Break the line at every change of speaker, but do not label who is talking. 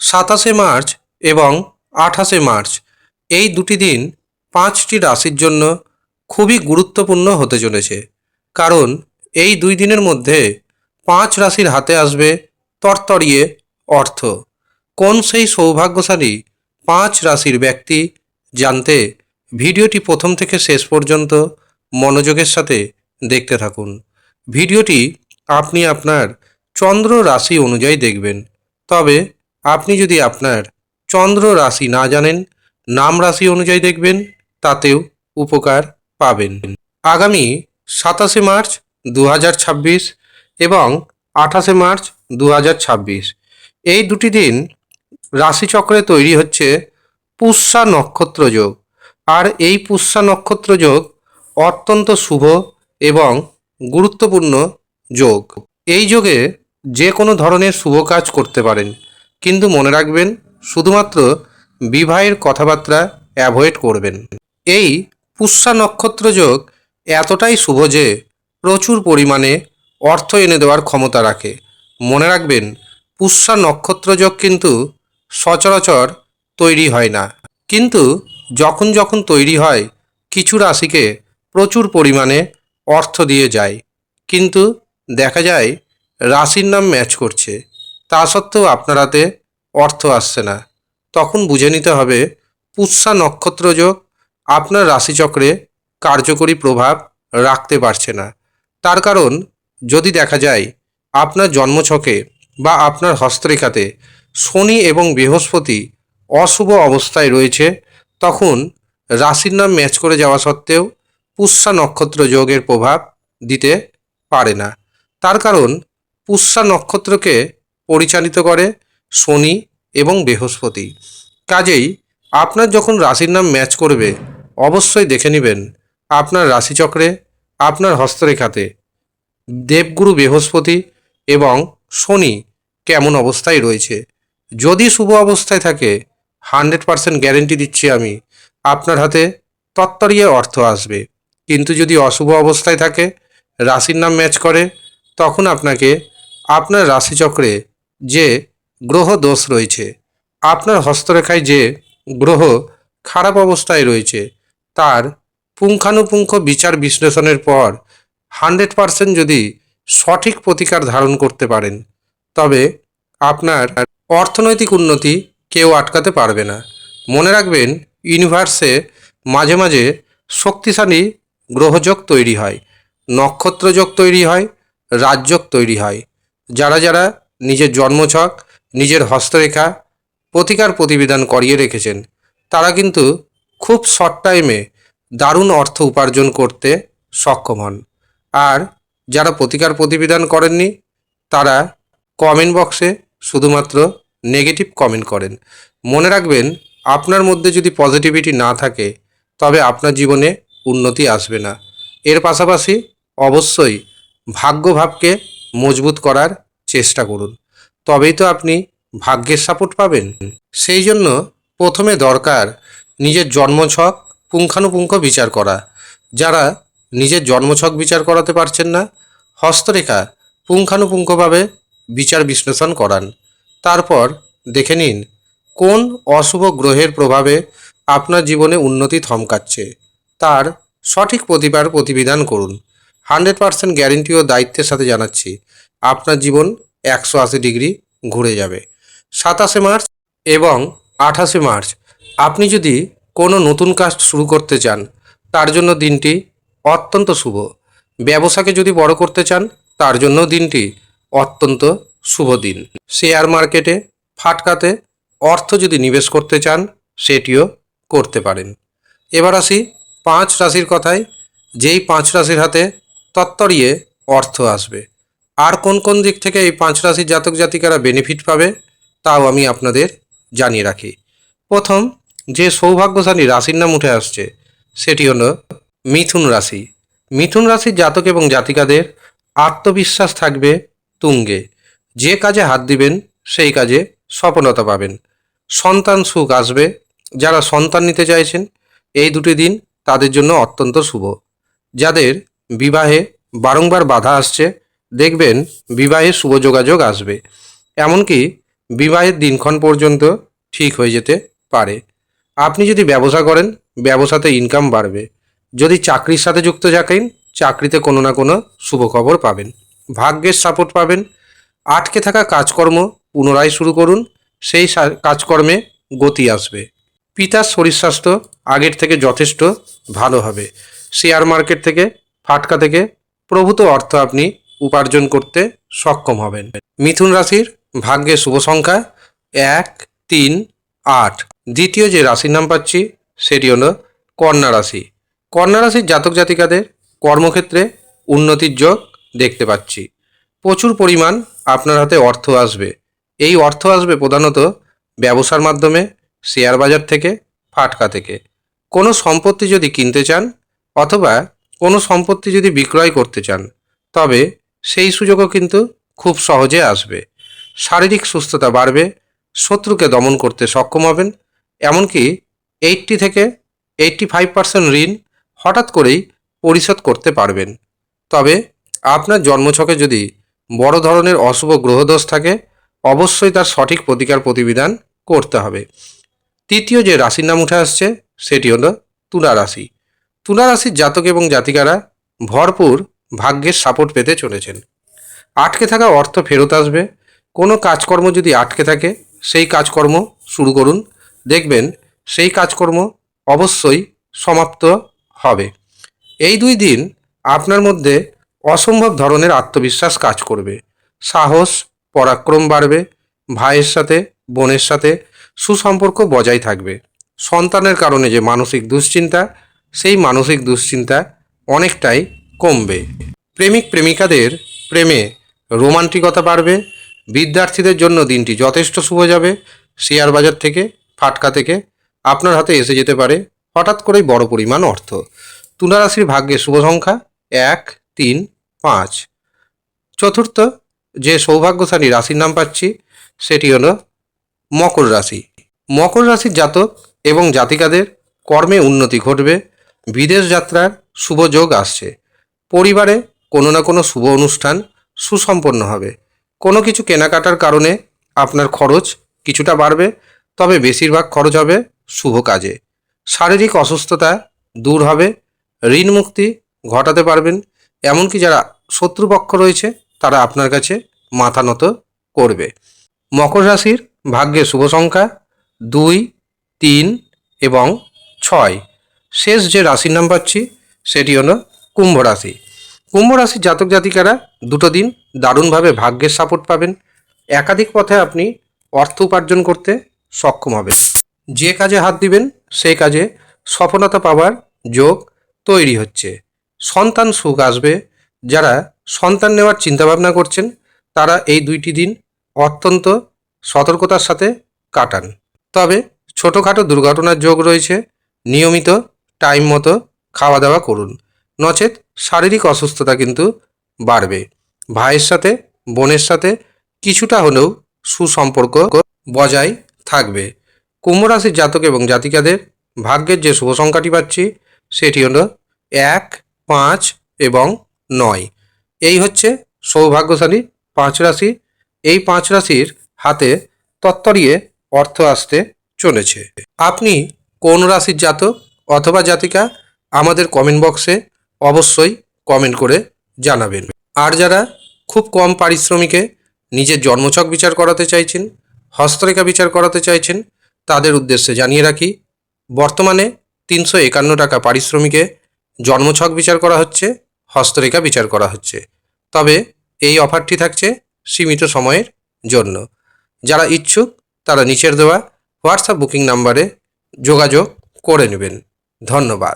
27 March এবং 28 March এই দুটি দিন 5টি রাশির জন্য খুবই গুরুত্বপূর্ণ হতে চলেছে। কারণ এই দুই দিনের মধ্যে 5 রাশির হাতে আসবে তরতরিয়ে অর্থ। কোন সেই সৌভাগ্যশালী 5 রাশির ব্যক্তি জানতে ভিডিওটি প্রথম থেকে শেষ পর্যন্ত মনোযোগের সাথে দেখতে থাকুন। ভিডিওটি আপনি আপনার চন্দ্র রাশি অনুযায়ী দেখবেন। তবে আপনি যদি আপনার চন্দ্র রাশি না জানেন, নাম রাশি অনুযায়ী দেখবেন, তাতেও উপকার পাবেন। আগামী 27 মার্চ 2026 এবং 28 মার্চ 2026 এই দুটি দিন রাশিচক্রে তৈরি হচ্ছে পুষ্যা নক্ষত্র যোগ। আর এই পুষ্যা নক্ষত্র যোগ অত্যন্ত শুভ এবং গুরুত্বপূর্ণ যোগ। এই যোগে যে কোনো ধরনের শুভ কাজ করতে পারেন, কিন্তু মনে রাখবেন শুধুমাত্র বিবাহের কথাবার্তা অ্যাভয়েড করবেন। এই পুষ্যা নক্ষত্র যোগ এতটাই শুভ যে প্রচুর পরিমাণে অর্থ এনে দেওয়ার ক্ষমতা রাখে। মনে রাখবেন পুষ্যা নক্ষত্র যোগ কিন্তু সচরাচর তৈরি হয় না, কিন্তু যখন যখন তৈরি হয় কিছু রাশিকে প্রচুর পরিমাণে অর্থ দিয়ে যায়। কিন্তু দেখা যায় রাশির নাম ম্যাচ করছে, তা সত্ত্বেও আপনার হাতে অর্থ আসছে না। তখন বুঝে নিতে হবে পুষ্যা নক্ষত্র যোগ আপনার রাশিচক্রে কার্যকরী প্রভাব রাখতে পারছে না। তার কারণ যদি দেখা যায় আপনার জন্মছকে বা আপনার হস্তরেখাতে শনি এবং বৃহস্পতি অশুভ অবস্থায় রয়েছে, তখন রাশির নাম ম্যাচ করে যাওয়া সত্ত্বেও পুষ্যা নক্ষত্র যোগের প্রভাব দিতে পারে না। তার কারণ পুষ্যা নক্ষত্রকে পরিচালিত করে শনি এবং বৃহস্পতি। কাজেই আপনার যখন রাশির নাম ম্যাচ করবে অবশ্যই দেখে নেবেন আপনার রাশিচক্রে আপনার হস্তরেখাতে দেবগুরু বৃহস্পতি এবং শনি কেমন অবস্থায় রয়েছে। যদি শুভ অবস্থায় থাকে 100% গ্যারেন্টি দিচ্ছি আমি, আপনার হাতে তত্তরিয়ে অর্থ আসবে। কিন্তু যদি অশুভ অবস্থায় থাকে, রাশির নাম ম্যাচ করে, তখন আপনাকে আপনার রাশিচক্রে যে গ্রহ দোষ রয়েছে, আপনার হস্তরেখায় যে গ্রহ খারাপ অবস্থায় রয়েছে, তার পুঙ্খানুপুঙ্খ বিচার বিশ্লেষণের পর 100% যদি সঠিক প্রতিকার ধারণ করতে পারেন, তবে আপনার অর্থনৈতিক উন্নতি কেউ আটকাতে পারবে না। মনে রাখবেন ইউনিভার্সে মাঝে মাঝে শক্তিশালী গ্রহযোগ তৈরি হয়, নক্ষত্রযোগ তৈরি হয়, রাজযোগ তৈরি হয়। যারা যারা নিজের জন্মছক, নিজের হস্তরেখা প্রতিকার প্রতিবিধান করিয়ে রেখেছেন, তারা কিন্তু খুব শর্ট টাইমে দারুণ অর্থ উপার্জন করতে সক্ষম হন। আর যারা প্রতিকার প্রতিবিধান করেননি, তারা কমেন্ট বক্সে শুধুমাত্র নেগেটিভ কমেন্ট করেন। মনে রাখবেন আপনার মধ্যে যদি পজিটিভিটি না থাকে, তবে আপনার জীবনে উন্নতি আসবে না। এর পাশাপাশি অবশ্যই ভাগ্যভাবকে মজবুত করার চেষ্টা করুন, তবেই তো আপনি ভাগ্যের সাপোর্ট পাবেন। সেই জন্য প্রথমে দরকার নিজের জন্মছক পুঙ্খানুপুঙ্খ বিচার করা। যারা নিজের জন্মছক বিচার করাতে পারছেন না, হস্তরেখা পুঙ্খানুপুঙ্খভাবে বিচার বিশ্লেষণ করান। তারপর দেখে নিন কোন অশুভ গ্রহের প্রভাবে আপনার জীবনে উন্নতি থমকাচ্ছে, তার সঠিক প্রতিকার প্রতিবিধান করুন। 100% গ্যারেন্টি ও দায়িত্বের সাথে জানাচ্ছি আপনার জীবন 180 ডিগ্রি ঘুরে যাবে। 27 মার্চ এবং 28 মার্চ আপনি যদি কোনো নতুন কাজ শুরু করতে চান, তার জন্য দিনটি অত্যন্ত শুভ। ব্যবসাকে যদি বড় করতে চান, তার জন্য দিনটি অত্যন্ত শুভ দিন। শেয়ার মার্কেটে ফাটকাতে অর্থ যদি নিবেশ করতে চান, সেটিও করতে পারেন। এবার আসি 5 রাশির কথায়। যেই 5 রাশির হাতে তত্তরিয়ে অর্থ আসবে। আর কোন কোন দিক থেকে এই 5 রাশির জাতক জাতিকারা বেনিফিট পাবে, তাও আমি আপনাদের জানিয়ে রাখি। প্রথম যে সৌভাগ্যশালী রাশির নাম উঠে আসছে, সেটি হলো মিথুন রাশি। মিথুন রাশির জাতক এবং জাতিকাদের আত্মবিশ্বাস থাকবে তুঙ্গে। যে কাজে হাত দিবেন সেই কাজে সফলতা পাবেন। সন্তান সুখ আসবে। যারা সন্তান নিতে চাইছেন, এই দুটি দিন তাদের জন্য অত্যন্ত শুভ। যাদের বিবাহে বারংবার বাধা আসছে, দেখবেন বিবাহে শুভ যোগাযোগ আসবে। এমনকি বিবাহের দিনক্ষণ পর্যন্ত ঠিক হয়ে যেতে পারে। আপনি যদি ব্যবসা করেন, ব্যবসাতে ইনকাম বাড়বে। যদি চাকরির সাথে যুক্ত থাকেন, চাকরিতে কোনো না কোনো শুভ খবর পাবেন। ভাগ্যের সাপোর্ট পাবেন। আটকে থাকা কাজকর্ম পুনরায় শুরু করুন, সেই কাজকর্মে গতি আসবে। পিতার শরীর স্বাস্থ্য আগের থেকে যথেষ্ট ভালো হবে। শেয়ার মার্কেট থেকে, ফাটকা থেকে প্রভূত অর্থ আপনি উপার্জন করতে সক্ষম হবেন। মিথুন রাশির ভাগ্যের শুভ সংখ্যা 1, 3, 8। দ্বিতীয় যে রাশির নাম পাচ্ছি সেটি হলো কন্যা রাশি। কন্যা রাশির জাতক জাতিকাদের কর্মক্ষেত্রে উন্নতির যোগ দেখতে পাচ্ছি। প্রচুর পরিমাণ আপনার হাতে অর্থ আসবে। এই অর্থ আসবে প্রধানত ব্যবসার মাধ্যমে, শেয়ার বাজার থেকে, ফাটকা থেকে। কোনো সম্পত্তি যদি কিনতে চান অথবা কোনো সম্পত্তি যদি বিক্রয় করতে চান, তবে সেই সুযোগও কিন্তু খুব সহজে আসবে। শারীরিক সুস্থতা বাড়বে, শত্রুকে দমন করতে সক্ষম হবেন। এমনকি 80 থেকে 85% ঋণ হঠাৎ করেই পরিশোধ করতে পারবেন। তবে আপনার জন্মছকে যদি বড় ধরনের অশুভ গ্রহদোষ থাকে, অবশ্যই তার সঠিক প্রতিকার প্রতিবিধান করতে হবে। তৃতীয় যে রাশির নাম উঠে আসছে সেটি হলো তুলা রাশি। তুলা রাশির জাতক এবং জাতিকারা ভরপুর ভাগ্যের সাপোর্ট পেতে চলেছেন। আটকে থাকা অর্থ ফেরত আসবে। কোনো কাজকর্ম যদি আটকে থাকে, সেই কাজকর্ম শুরু করুন, দেখবেন সেই কাজকর্ম অবশ্যই সমাপ্ত হবে। এই 2 দিন আপনার মধ্যে অসম্ভব ধরনের আত্মবিশ্বাস কাজ করবে। সাহস, পরাক্রম বাড়বে। ভাইয়ের সাথে, বোনের সাথে সুসম্পর্ক বজায় থাকবে। সন্তানের কারণে যে মানসিক দুশ্চিন্তা, সেই মানসিক দুশ্চিন্তা অনেকটাই কমবে। প্রেমিক প্রেমিকাদের প্রেমে রোমান্টিকতা বাড়বে। বিদ্যার্থীদের জন্য দিনটি যথেষ্ট শুভ যাবে। শেয়ার বাজার থেকে, ফাটকা থেকে আপনার হাতে এসে যেতে পারে হঠাৎ করেই বড় পরিমাণ অর্থ। তুলা রাশির ভাগ্যের শুভ সংখ্যা 1, 3, 5। চতুর্থ যে সৌভাগ্যশালী রাশির নাম পাচ্ছি সেটি হলো মকর রাশি। মকর রাশির জাতক এবং জাতিকাদের কর্মে উন্নতি ঘটবে। বিদেশ যাত্রার শুভ যোগ আসছে। পরিবারে কোনো না কোনো শুভ অনুষ্ঠান সুসম্পন্ন হবে। কোনো কিছু কেনাকাটার কারণে আপনার খরচ কিছুটা বাড়বে, তবে বেশিরভাগ খরচ হবে শুভ কাজে। শারীরিক অসুস্থতা দূর হবে। ঋণ মুক্তি ঘটাতে পারবেন। এমনকি যারা শত্রুপক্ষ রয়েছে তারা আপনার কাছে মাথা নত করবে। মকর রাশির ভাগ্যের শুভ সংখ্যা 2, 3 এবং 6। শেষ যে রাশির নাম পাচ্ছি সেটি হলো কুম্ভ রাশি। কুম্ভ রাশির জাতক জাতিকারা 2 দিন দারুণভাবে ভাগ্যের সাপোর্ট পাবেন। একাধিক পথে আপনি অর্থ উপার্জন করতে সক্ষম হবেন। যে কাজে হাত দিবেন সেই কাজে সফলতা পাওয়ার যোগ তৈরি হচ্ছে। সন্তান সুখ আসবে। যারা সন্তান নেওয়ার চিন্তাভাবনা করছেন তারা এই 2টি দিন অত্যন্ত সতর্কতার সাথে কাটান। তবে ছোটোখাটো দুর্ঘটনার যোগ রয়েছে। নিয়মিত টাইম মতো খাওয়া দাওয়া করুন, নচেত শারীরিক অসুস্থতা কিন্তু বাড়বে। ভাইয়ের সাথে, বোনের সাথে কিছুটা হলেও সুসম্পর্ক বজায় থাকবে। কুম্ভ রাশির জাতক এবং জাতিকাদের ভাগ্যের যে শুভ সংখ্যাটি পাচ্ছি সেটি হলো 1, 5 এবং 9। এই হচ্ছে সৌভাগ্যশালী 5 রাশি। এই 5 রাশির হাতে তত্তরিয়ে অর্থ আসতে চলেছে। আপনি কোন রাশির জাতক অথবা জাতিকা আমাদের কমেন্ট বক্সে অবশ্যই কমেন্ট করে জানাবেন। আর যারা খুব কম পারিশ্রমিকে নিজের জন্মছক বিচার করাতে চাইছেন, হস্তরেখা বিচার করাতে চাইছেন, তাদের উদ্দেশ্যে জানিয়ে রাখি, বর্তমানে 351 টাকা পারিশ্রমিকে জন্মছক বিচার করা হচ্ছে, হস্তরেখা বিচার করা হচ্ছে। তবে এই অফারটি থাকছে সীমিত সময়ের জন্য। যারা ইচ্ছুক তারা নিচের দেওয়া হোয়াটসঅ্যাপ বুকিং নাম্বারে যোগাযোগ করে নেবেন। ধন্যবাদ।